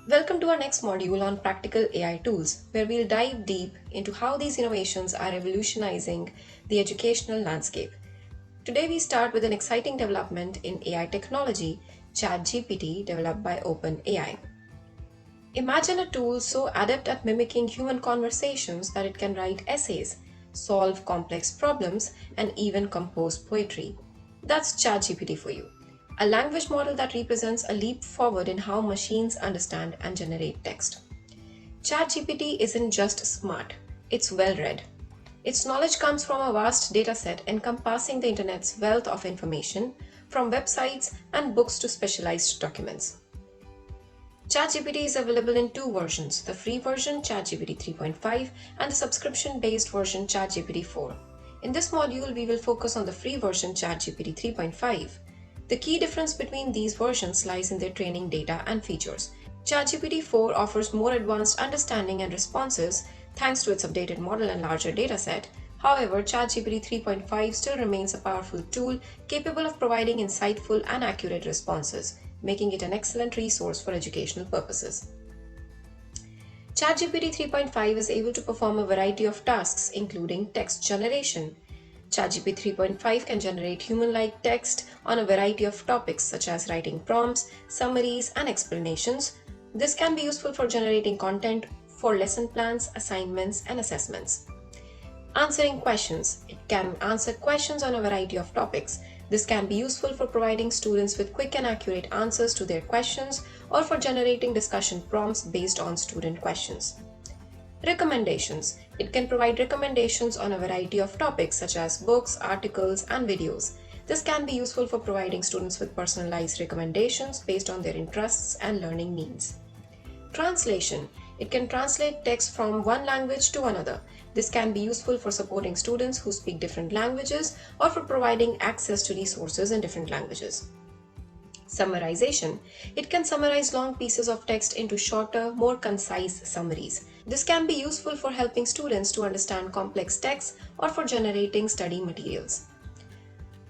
Welcome to our next module on practical AI tools, where we'll dive deep into how these innovations are revolutionizing the educational landscape. Today, we start with an exciting development in AI technology, ChatGPT, developed by OpenAI. Imagine a tool so adept at mimicking human conversations that it can write essays, solve complex problems, and even compose poetry. That's ChatGPT for you. A language model that represents a leap forward in how machines understand and generate text. ChatGPT isn't just smart, it's well read. Its knowledge comes from a vast dataset encompassing the internet's wealth of information, from websites and books to specialized documents. ChatGPT is available in two versions, the free version ChatGPT 3.5 and the subscription-based version ChatGPT 4. In this module, we will focus on the free version ChatGPT 3.5. The key difference between these versions lies in their training data and features. ChatGPT 4 offers more advanced understanding and responses thanks to its updated model and larger dataset. However, ChatGPT 3.5 still remains a powerful tool capable of providing insightful and accurate responses, making it an excellent resource for educational purposes. ChatGPT 3.5 is able to perform a variety of tasks, including text generation. ChatGPT 3.5 can generate human-like text on a variety of topics such as writing prompts, summaries, and explanations. This can be useful for generating content for lesson plans, assignments, and assessments. Answering questions. It can answer questions on a variety of topics. This can be useful for providing students with quick and accurate answers to their questions or for generating discussion prompts based on student questions. Recommendations. It can provide recommendations on a variety of topics such as books, articles, and videos. This can be useful for providing students with personalized recommendations based on their interests and learning needs. Translation. It can translate text from one language to another. This can be useful for supporting students who speak different languages or for providing access to resources in different languages. Summarization. It can summarize long pieces of text into shorter, more concise summaries. This can be useful for helping students to understand complex texts or for generating study materials.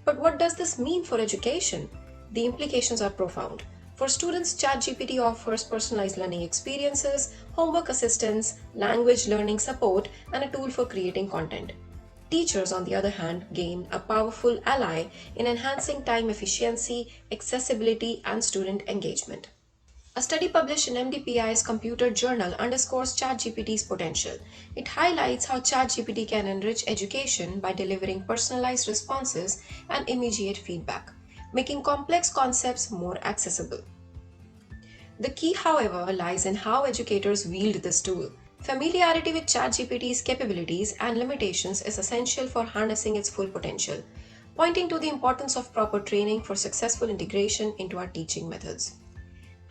But what does this mean for education? The implications are profound. For students, ChatGPT offers personalized learning experiences, homework assistance, language learning support, and a tool for creating content. Teachers, on the other hand, gain a powerful ally in enhancing time efficiency, accessibility, and student engagement. A study published in MDPI's Computer Journal underscores ChatGPT's potential. It highlights how ChatGPT can enrich education by delivering personalized responses and immediate feedback, making complex concepts more accessible. The key, however, lies in how educators wield this tool. Familiarity with ChatGPT's capabilities and limitations is essential for harnessing its full potential, pointing to the importance of proper training for successful integration into our teaching methods.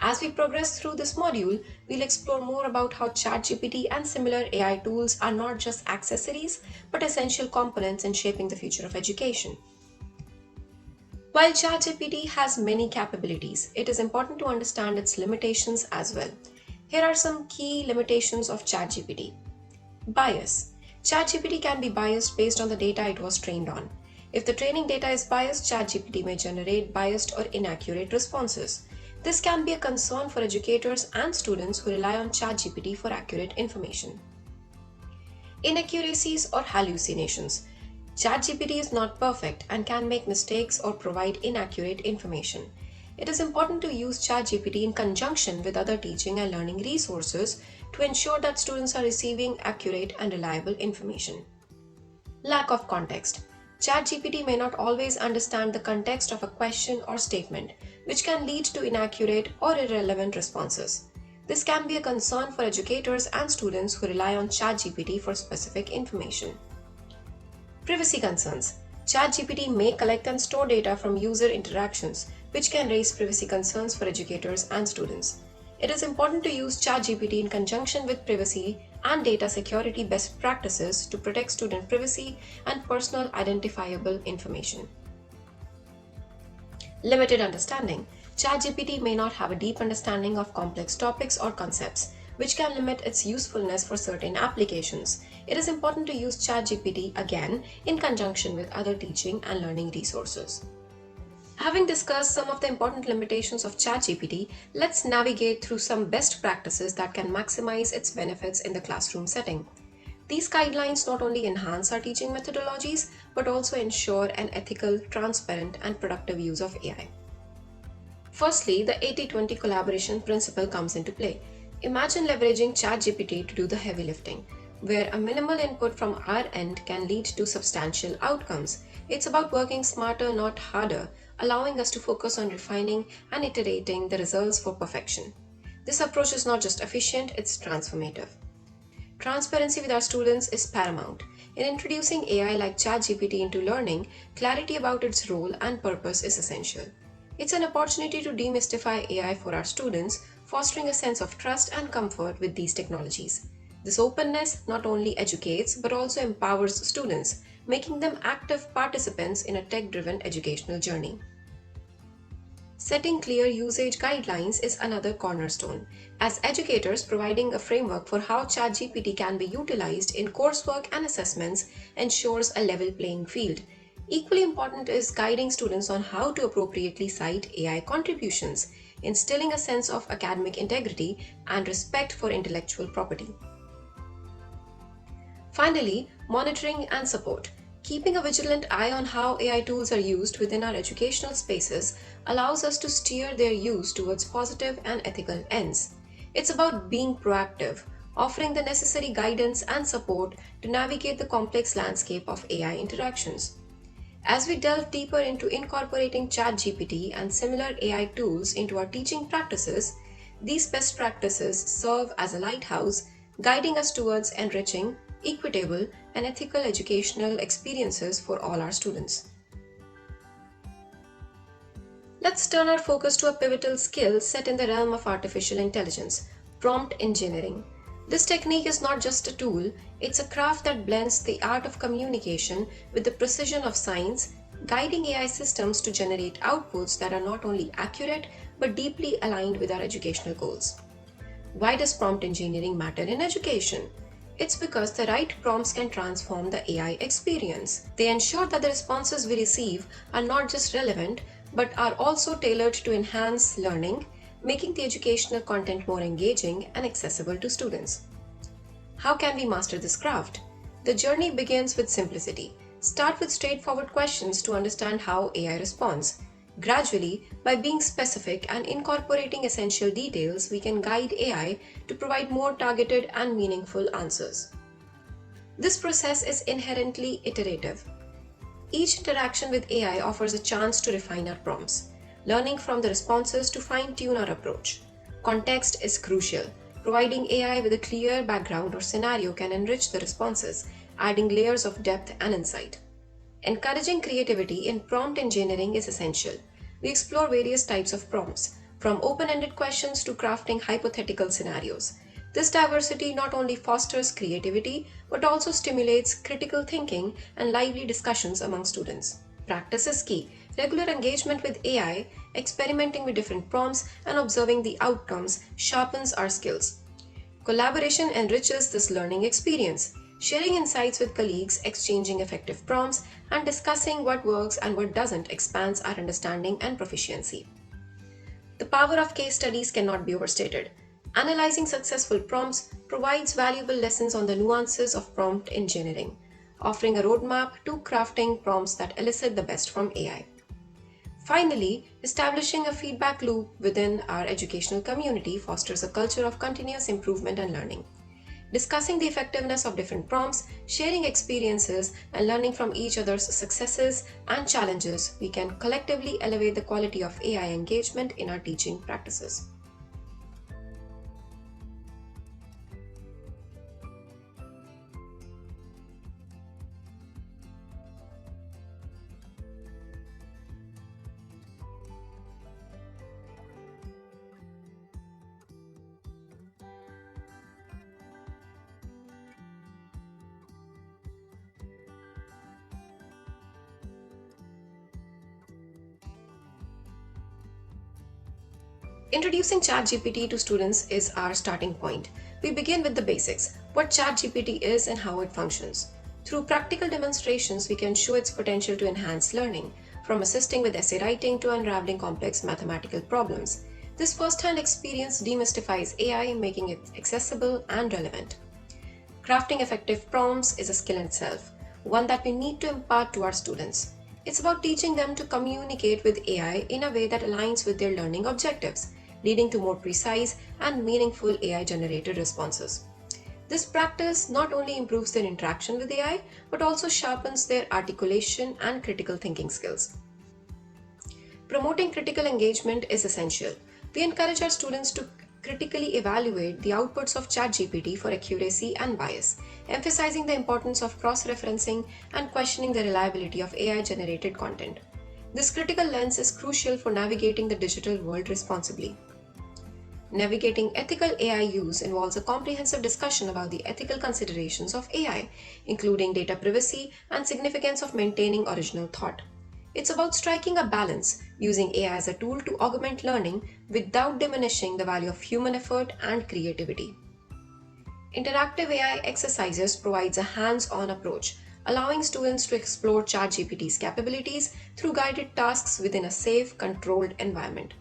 As we progress through this module, we'll explore more about how ChatGPT and similar AI tools are not just accessories, but essential components in shaping the future of education. While ChatGPT has many capabilities, it is important to understand its limitations as well. Here are some key limitations of ChatGPT. Bias. ChatGPT can be biased based on the data it was trained on. If the training data is biased, ChatGPT may generate biased or inaccurate responses. This can be a concern for educators and students who rely on ChatGPT for accurate information. Inaccuracies or hallucinations. ChatGPT is not perfect and can make mistakes or provide inaccurate information. It is important to use ChatGPT in conjunction with other teaching and learning resources to ensure that students are receiving accurate and reliable information. Lack of context. ChatGPT may not always understand the context of a question or statement, which can lead to inaccurate or irrelevant responses. This can be a concern for educators and students who rely on ChatGPT for specific information. Privacy concerns. ChatGPT may collect and store data from user interactions, which can raise privacy concerns for educators and students. It is important to use ChatGPT in conjunction with privacy and data security best practices to protect student privacy and personal identifiable information. Limited understanding. ChatGPT may not have a deep understanding of complex topics or concepts, which can limit its usefulness for certain applications. It is important to use ChatGPT again in conjunction with other teaching and learning resources. Having discussed some of the important limitations of ChatGPT, let's navigate through some best practices that can maximize its benefits in the classroom setting. These guidelines not only enhance our teaching methodologies but also ensure an ethical, transparent, and productive use of AI. Firstly, the 80-20 collaboration principle comes into play. Imagine leveraging ChatGPT to do the heavy lifting, where a minimal input from our end can lead to substantial outcomes. It's about working smarter, not harder, allowing us to focus on refining and iterating the results for perfection. This approach is not just efficient, it's transformative. Transparency with our students is paramount. In introducing AI like ChatGPT into learning, clarity about its role and purpose is essential. It's an opportunity to demystify AI for our students, fostering a sense of trust and comfort with these technologies. This openness not only educates but also empowers students, making them active participants in a tech-driven educational journey. Setting clear usage guidelines is another cornerstone. As educators, providing a framework for how ChatGPT can be utilized in coursework and assessments ensures a level playing field. Equally important is guiding students on how to appropriately cite AI contributions, instilling a sense of academic integrity and respect for intellectual property. Finally, monitoring and support. Keeping a vigilant eye on how AI tools are used within our educational spaces allows us to steer their use towards positive and ethical ends. It's about being proactive, offering the necessary guidance and support to navigate the complex landscape of AI interactions. As we delve deeper into incorporating ChatGPT and similar AI tools into our teaching practices, these best practices serve as a lighthouse, guiding us towards enriching, equitable, and ethical educational experiences for all our students. Let's turn our focus to a pivotal skill set in the realm of artificial intelligence, prompt engineering. This technique is not just a tool, it's a craft that blends the art of communication with the precision of science, guiding AI systems to generate outputs that are not only accurate but deeply aligned with our educational goals. Why does prompt engineering matter in education? It's because the right prompts can transform the AI experience. They ensure that the responses we receive are not just relevant but are also tailored to enhance learning, making the educational content more engaging and accessible to students. How can we master this craft? The journey begins with simplicity. Start with straightforward questions to understand how AI responds. Gradually, by being specific and incorporating essential details, we can guide AI to provide more targeted and meaningful answers. This process is inherently iterative. Each interaction with AI offers a chance to refine our prompts, learning from the responses to fine-tune our approach. Context is crucial. Providing AI with a clear background or scenario can enrich the responses, adding layers of depth and insight. Encouraging creativity in prompt engineering is essential. We explore various types of prompts, from open-ended questions to crafting hypothetical scenarios. This diversity not only fosters creativity but also stimulates critical thinking and lively discussions among students. Practice is key. Regular engagement with AI, experimenting with different prompts, and observing the outcomes sharpens our skills. Collaboration enriches this learning experience. Sharing insights with colleagues, exchanging effective prompts, and discussing what works and what doesn't expands our understanding and proficiency. The power of case studies cannot be overstated. Analyzing successful prompts provides valuable lessons on the nuances of prompt engineering, offering a roadmap to crafting prompts that elicit the best from AI. Finally, establishing a feedback loop within our educational community fosters a culture of continuous improvement and learning. Discussing the effectiveness of different prompts, sharing experiences, and learning from each other's successes and challenges, we can collectively elevate the quality of AI engagement in our teaching practices. Introducing ChatGPT to students is our starting point. We begin with the basics, what ChatGPT is and how it functions. Through practical demonstrations, we can show its potential to enhance learning. from assisting with essay writing to unraveling complex mathematical problems. This first-hand experience demystifies AI, making it accessible and relevant. Crafting effective prompts is a skill in itself, one that we need to impart to our students. It's about teaching them to communicate with AI in a way that aligns with their learning objectives, leading to more precise and meaningful AI-generated responses. This practice not only improves their interaction with AI, but also sharpens their articulation and critical thinking skills. Promoting critical engagement is essential. We encourage our students to critically evaluate the outputs of ChatGPT for accuracy and bias, emphasizing the importance of cross-referencing and questioning the reliability of AI-generated content. This critical lens is crucial for navigating the digital world responsibly. Navigating ethical AI use involves a comprehensive discussion about the ethical considerations of AI, including data privacy and significance of maintaining original thought. It's about striking a balance, using AI as a tool to augment learning without diminishing the value of human effort and creativity. Interactive AI exercises provides a hands-on approach, allowing students to explore ChatGPT's capabilities through guided tasks within a safe, controlled environment.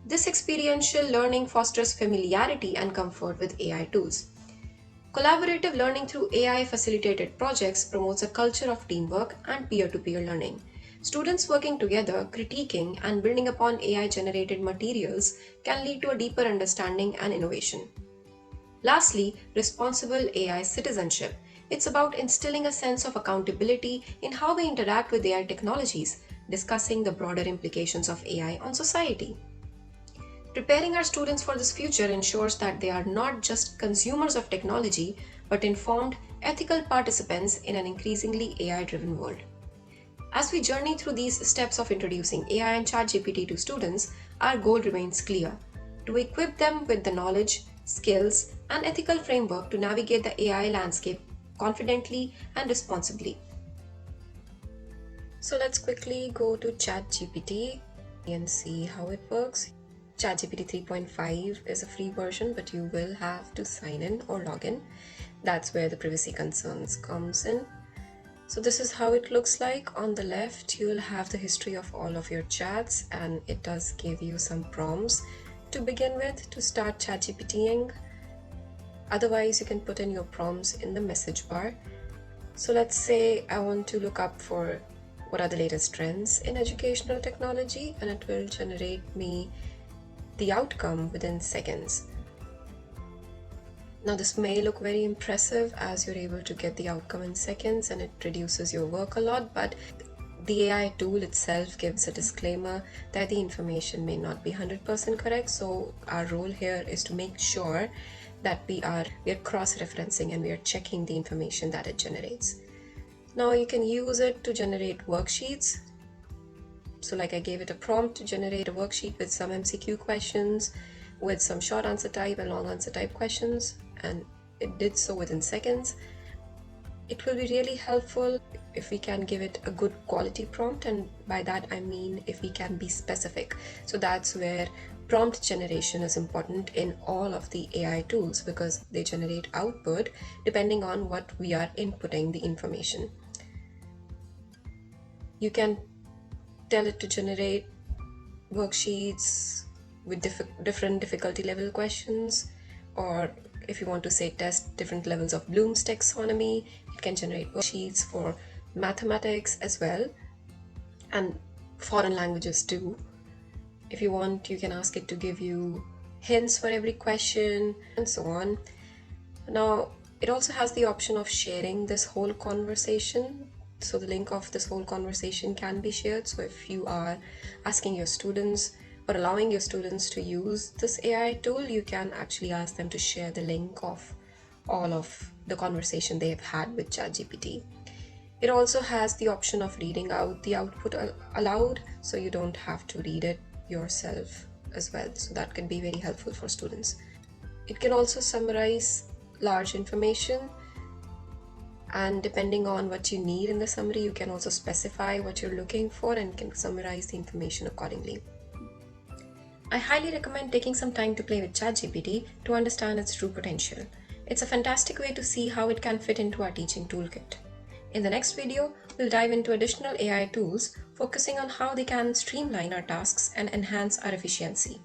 This experiential learning fosters familiarity and comfort with AI tools. Collaborative learning through AI facilitated projects promotes a culture of teamwork and peer to peer learning. Students working together, critiquing, and building upon AI generated materials can lead to a deeper understanding and innovation. Lastly, responsible AI citizenship. It's about instilling a sense of accountability in how we interact with AI technologies, discussing the broader implications of AI on society. Preparing our students for this future ensures that they are not just consumers of technology, but informed, ethical participants in an increasingly AI-driven world. As we journey through these steps of introducing AI and ChatGPT to students, our goal remains clear: to equip them with the knowledge, skills, and ethical framework to navigate the AI landscape confidently and responsibly. So let's quickly go to ChatGPT and see how it works. ChatGPT 3.5 is a free version, but you will have to sign in or log in. That's where the privacy concerns comes in. So this is how it looks like. On the left, you'll have the history of all of your chats, and it does give you some prompts to begin with to start ChatGPTing. Otherwise, you can put in your prompts in the message bar. So let's say I want to look up for what are the latest trends in educational technology, and it will generate me the outcome within seconds. Now this may look very impressive as you're able to get the outcome in seconds and it reduces your work a lot, but the AI tool itself gives a disclaimer that the information may not be 100% correct. So our role here is to make sure that we are cross-referencing and we are checking the information that it generates. Now you can use it to generate worksheets. So like I gave it a prompt to generate a worksheet with some MCQ questions, with some short answer type and long answer type questions, and it did so within seconds. It will be really helpful if we can give it a good quality prompt, and by that I mean if we can be specific. So that's where prompt generation is important in all of the AI tools, because they generate output depending on what we are inputting the information. You can tell it to generate worksheets with different difficulty level questions, or if you want to say test different levels of Bloom's taxonomy, it can generate worksheets for mathematics as well, and foreign languages too. If you want, you can ask it to give you hints for every question and so on. Now, it also has the option of sharing this whole conversation. So the link of this whole conversation can be shared. So if you are asking your students or allowing your students to use this AI tool, you can actually ask them to share the link of all of the conversation they have had with ChatGPT. It also has the option of reading out the output aloud, so you don't have to read it yourself as well. So that can be very helpful for students. It can also summarize large information, and depending on what you need in the summary, you can also specify what you're looking for and can summarize the information accordingly. I highly recommend taking some time to play with ChatGPT to understand its true potential. It's a fantastic way to see how it can fit into our teaching toolkit. In the next video, we'll dive into additional AI tools, focusing on how they can streamline our tasks and enhance our efficiency.